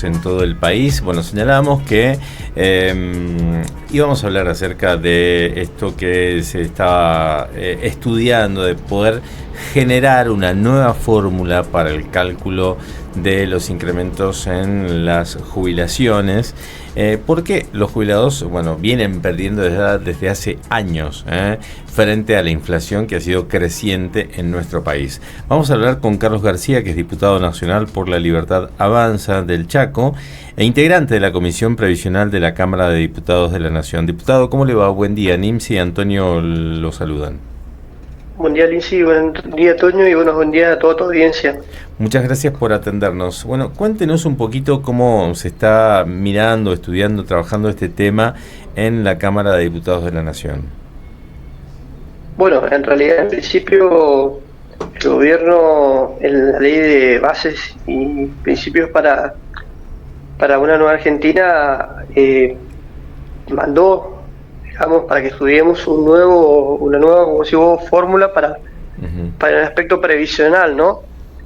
En todo el país. Bueno, señalamos que íbamos a hablar acerca de esto que se estaba estudiando, de poder generar una nueva fórmula para el cálculo de los incrementos en las jubilaciones, porque los jubilados, bueno, vienen perdiendo desde hace años frente a la inflación que ha sido creciente en nuestro país. Vamos a hablar con Carlos García, que es diputado nacional por la Libertad Avanza del Chaco e integrante de la Comisión Previsional de la Cámara de Diputados de la Nación. Diputado, ¿cómo le va? Buen día. Nimsi y Antonio lo saludan. Buen día, Lindsay, buen día, Toño, y buen día a toda tu audiencia. Muchas gracias por atendernos. Bueno, cuéntenos un poquito cómo se está mirando, estudiando, trabajando este tema en la Cámara de Diputados de la Nación. Bueno, en realidad, en principio, el gobierno, en la ley de bases y principios para una nueva Argentina, mandó, digamos, para que estudiemos una nueva, como si hubo fórmula para el aspecto previsional, ¿no?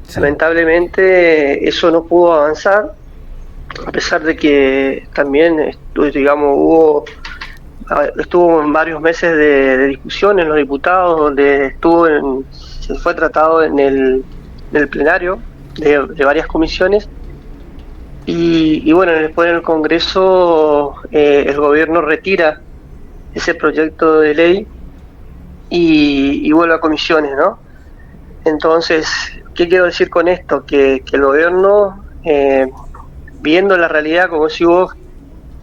Sí. Lamentablemente eso no pudo avanzar, a pesar de que también, digamos, estuvo en varios meses de discusión en los diputados, donde se fue tratado en el plenario de varias comisiones. Y bueno, después en el Congreso el gobierno retira ese proyecto de ley y vuelve a comisiones, ¿no? Entonces, ¿qué quiero decir con esto? Que el gobierno, viendo la realidad, como decís vos,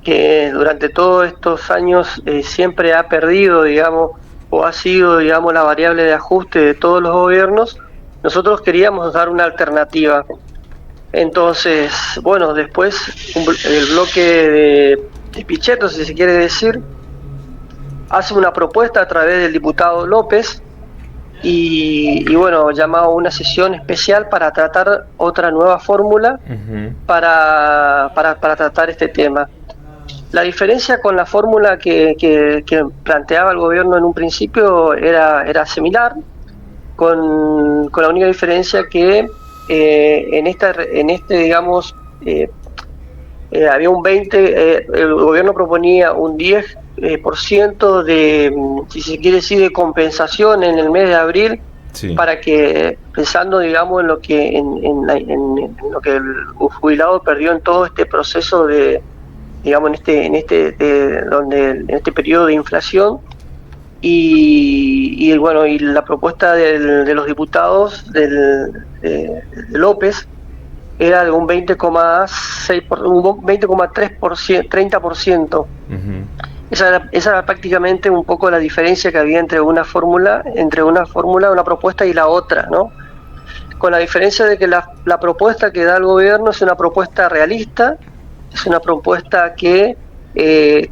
que durante todos estos años siempre ha perdido, digamos, o ha sido, digamos, la variable de ajuste de todos los gobiernos, nosotros queríamos dar una alternativa. Entonces, bueno, después el bloque de Pichetto, si se quiere decir, hace una propuesta a través del diputado López y bueno, llamado a una sesión especial para tratar otra nueva fórmula para tratar este tema. La diferencia con la fórmula que planteaba el gobierno en un principio era similar, con la única diferencia que digamos, había un 20%, el gobierno proponía un 10% de, si se quiere decir, de compensación en el mes de abril, sí, para que, pensando, digamos, en lo que lo que el jubilado perdió en todo este proceso de, digamos, en este periodo de inflación. Y bueno, y la propuesta de los diputados de López era de un 20,3%, 30%. Esa era prácticamente un poco la diferencia que había entre una propuesta y la otra, ¿no? Con la diferencia de que la propuesta que da el gobierno es una propuesta realista, es una propuesta que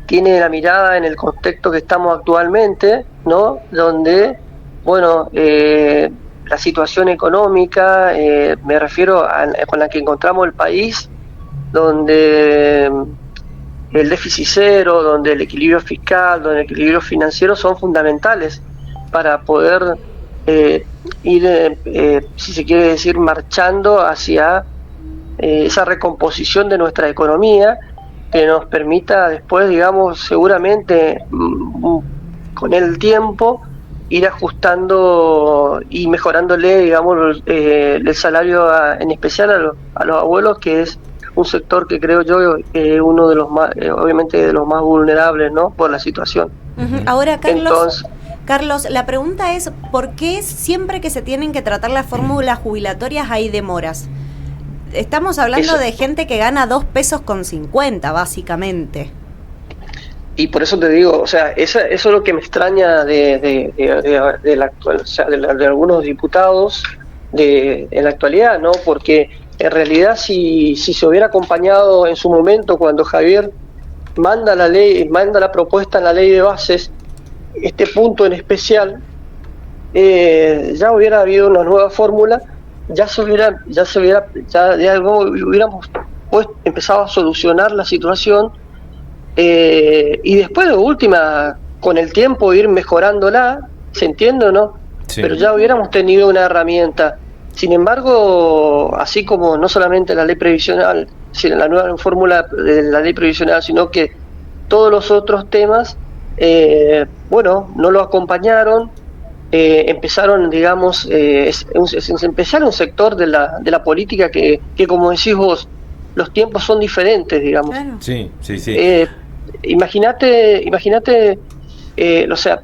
tiene la mirada en el contexto que estamos actualmente, ¿no? Donde, bueno, la situación económica, me refiero con la que encontramos el país, donde el déficit cero, donde el equilibrio fiscal, donde el equilibrio financiero son fundamentales para poder ir, si se quiere decir, marchando hacia esa recomposición de nuestra economía, que nos permita después, digamos, seguramente con el tiempo ir ajustando y mejorándole, digamos, el salario en especial a los abuelos, que es un sector que creo yo uno de los más, obviamente de los más vulnerables, ¿no?, por la situación. Ahora, Carlos, la pregunta es, ¿por qué siempre que se tienen que tratar las fórmulas jubilatorias hay demoras? Estamos hablando de gente que gana 2 pesos con 50, básicamente. Y por eso te digo, o sea, eso es lo que me extraña de la actual, o sea, de algunos diputados en la actualidad, ¿no? Porque en realidad si se hubiera acompañado en su momento, cuando Javier manda la propuesta en la ley de bases, este punto en especial, ya hubiera habido una nueva fórmula, ya hubiéramos empezado a solucionar la situación, y después de última, con el tiempo, ir mejorándola, ¿se entiende o no? Sí. Pero ya hubiéramos tenido una herramienta. Sin embargo, así como no solamente la ley previsional, la nueva fórmula de la ley previsional, sino que todos los otros temas, no lo acompañaron. Empezaron, digamos, empezar un sector de la política que como decís vos, los tiempos son diferentes, digamos. Claro. Sí. Imagínate, o sea,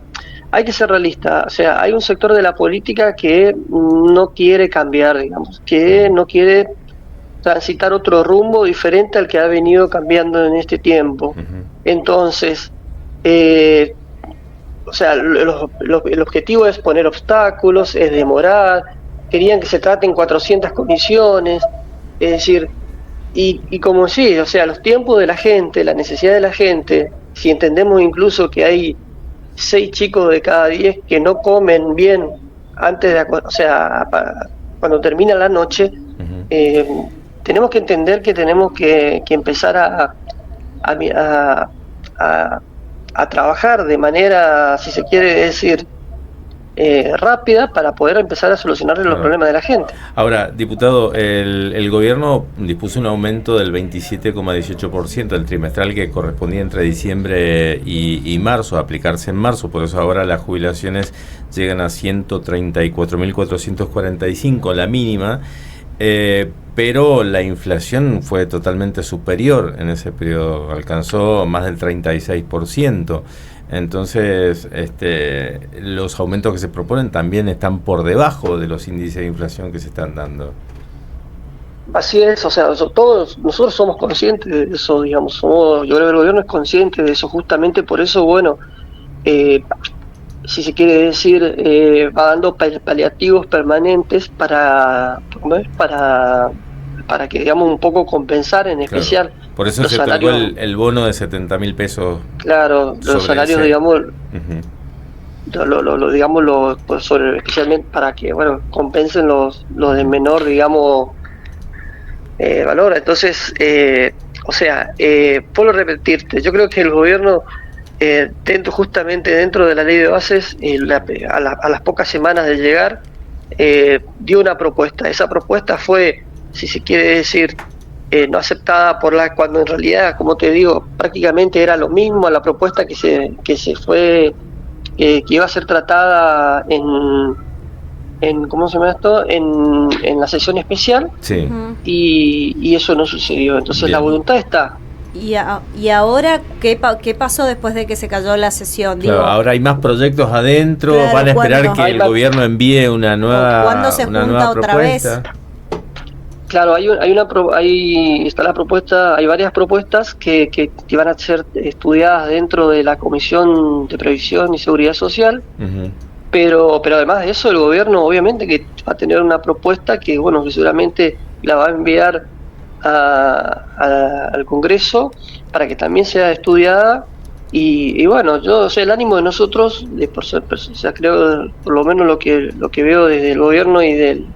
hay que ser realista. O sea, hay un sector de la política que no quiere cambiar, digamos, que no quiere transitar otro rumbo diferente al que ha venido cambiando en este tiempo. Entonces, o sea, el objetivo es poner obstáculos, es demorar, querían que se traten 400 comisiones, es decir, y como sí, o sea, los tiempos de la gente, la necesidad de la gente, si entendemos incluso que hay 6 chicos de cada 10 que no comen bien antes de, o sea, cuando termina la noche, tenemos que entender que tenemos que empezar a trabajar de manera, si se quiere decir, rápida para poder empezar a solucionar los problemas de la gente. Ahora, diputado, el gobierno dispuso un aumento del 27,18% del trimestral que correspondía entre diciembre y marzo, a aplicarse en marzo, por eso ahora las jubilaciones llegan a 134.445, la mínima, pero la inflación fue totalmente superior en ese periodo, alcanzó más del 36%. Entonces, los aumentos que se proponen también están por debajo de los índices de inflación que se están dando. Así es, o sea, nosotros somos conscientes de eso, digamos, yo creo que el gobierno es consciente de eso, justamente por eso, si se quiere decir, va dando paliativos permanentes para que, digamos, un poco compensar, en especial. Claro. Por eso se tocó el bono de 70.000 pesos. Claro, los salarios, digamos, especialmente para que, compensen los de menor, digamos, valor. Entonces, puedo repetirte, yo creo que el gobierno, justamente dentro de la ley de bases, a las pocas semanas de llegar, dio una propuesta. Esa propuesta fue, si se quiere decir, no aceptada cuando en realidad, como te digo, prácticamente era lo mismo a la propuesta que se fue, que iba a ser tratada en ¿cómo se llama esto? En la sesión especial. Sí. Y eso no sucedió. Entonces Bien. La voluntad está. ¿Y ahora qué pasó después de que se cayó la sesión? Claro, ahora hay más proyectos adentro, Claro, van a esperar que el más gobierno envíe una nueva ¿Cuándo se junta otra propuesta? vez? Claro, ahí está la propuesta, hay varias propuestas que van a ser estudiadas dentro de la Comisión de Previsión y Seguridad Social, pero además de eso el gobierno obviamente que va a tener una propuesta que que seguramente la va a enviar al Congreso para que también sea estudiada y el ánimo de nosotros, creo por lo menos lo que veo desde el gobierno y del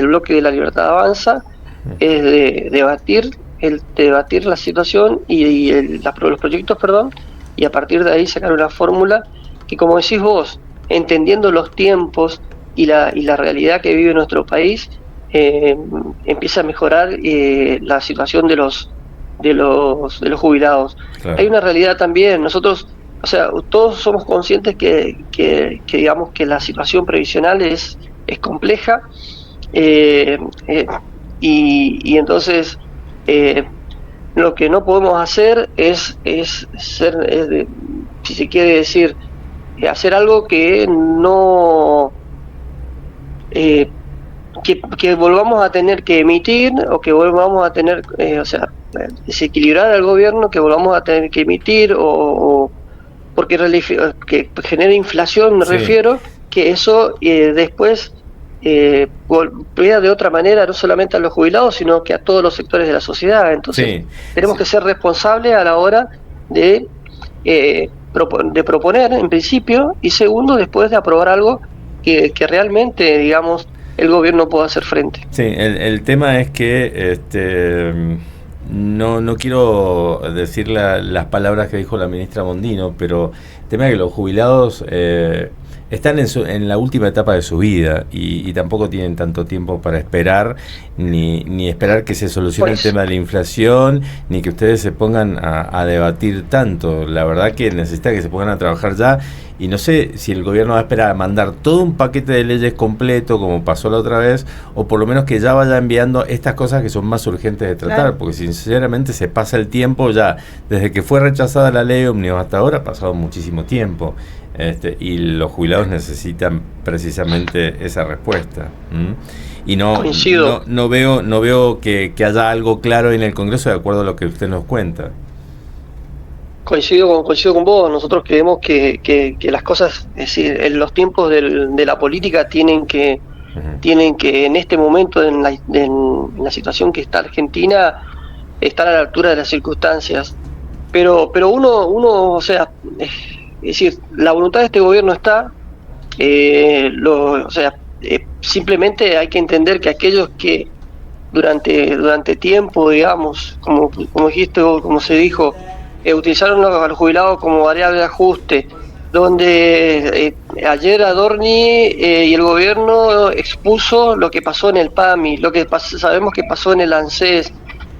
bloque de La Libertad Avanza, es de debatir la situación y los proyectos, y a partir de ahí sacar una fórmula que, como decís vos, entendiendo los tiempos y la realidad que vive nuestro país, empieza a mejorar la situación de los jubilados. Claro. Hay una realidad también, nosotros, todos somos conscientes que digamos que la situación previsional es compleja. Y entonces lo que no podemos hacer es si se quiere decir, hacer algo que no que volvamos a tener que emitir o que volvamos a tener desequilibrar al gobierno, que volvamos a tener que emitir o porque que genere inflación, me refiero, que eso después golpea de otra manera no solamente a los jubilados, sino que a todos los sectores de la sociedad. Entonces tenemos que ser responsables a la hora de proponer en principio, y segundo, después de aprobar algo que realmente, digamos, el gobierno pueda hacer frente. Sí, el tema es que no quiero decir las palabras que dijo la ministra Mondino, pero el tema es que los jubilados están en la última etapa de su vida y tampoco tienen tanto tiempo para esperar, ni esperar que se solucione el tema de la inflación, ni que ustedes se pongan a debatir tanto. La verdad que necesita que se pongan a trabajar ya, y no sé si el gobierno va a esperar a mandar todo un paquete de leyes completo, como pasó la otra vez, o por lo menos que ya vaya enviando estas cosas que son más urgentes de tratar, claro. Porque sinceramente se pasa el tiempo ya, desde que fue rechazada la ley ómnibus hasta ahora, ha pasado muchísimo tiempo. Y los jubilados necesitan precisamente esa respuesta. Y no veo que haya algo claro en el Congreso de acuerdo a lo que usted nos cuenta. Coincido con vos. Nosotros creemos que las cosas, es decir, en los tiempos de la política tienen que en este momento, en la situación que está Argentina, estar a la altura de las circunstancias. Pero uno, o sea, es decir, la voluntad de este gobierno está, simplemente hay que entender que aquellos que durante tiempo, digamos, como dijiste vos, como se dijo, utilizaron a los jubilados como variable de ajuste, donde ayer Adorni y el gobierno expuso lo que pasó en el PAMI, lo que sabemos que pasó en el ANSES,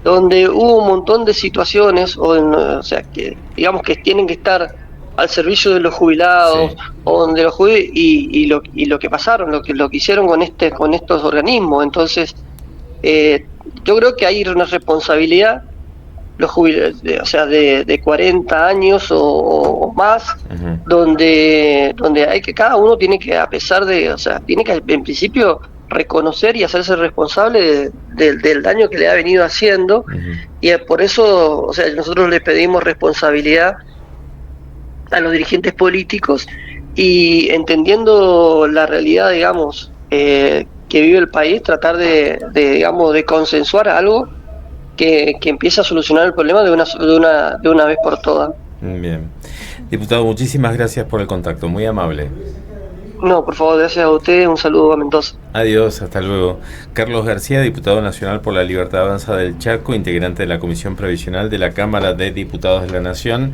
donde hubo un montón de situaciones, que digamos que tienen que estar al servicio de los jubilados, sí. O donde los y lo que pasaron, lo que hicieron con estos organismos. Entonces, yo creo que hay una responsabilidad, los jubilados, de 40 años o más, donde hay que, cada uno tiene que, a pesar de, tiene que en principio reconocer y hacerse responsable del daño que le ha venido haciendo, y por eso, nosotros le pedimos responsabilidad a los dirigentes políticos, y entendiendo la realidad, digamos, que vive el país, tratar de consensuar algo que empiece a solucionar el problema de una vez por todas. Bien. Diputado, muchísimas gracias por el contacto, muy amable. No, por favor, gracias a usted, un saludo a Mendoza. Adiós, hasta luego. Carlos García, diputado nacional por la Libertad Avanza del Chaco, integrante de la Comisión Previsional de la Cámara de Diputados de la Nación.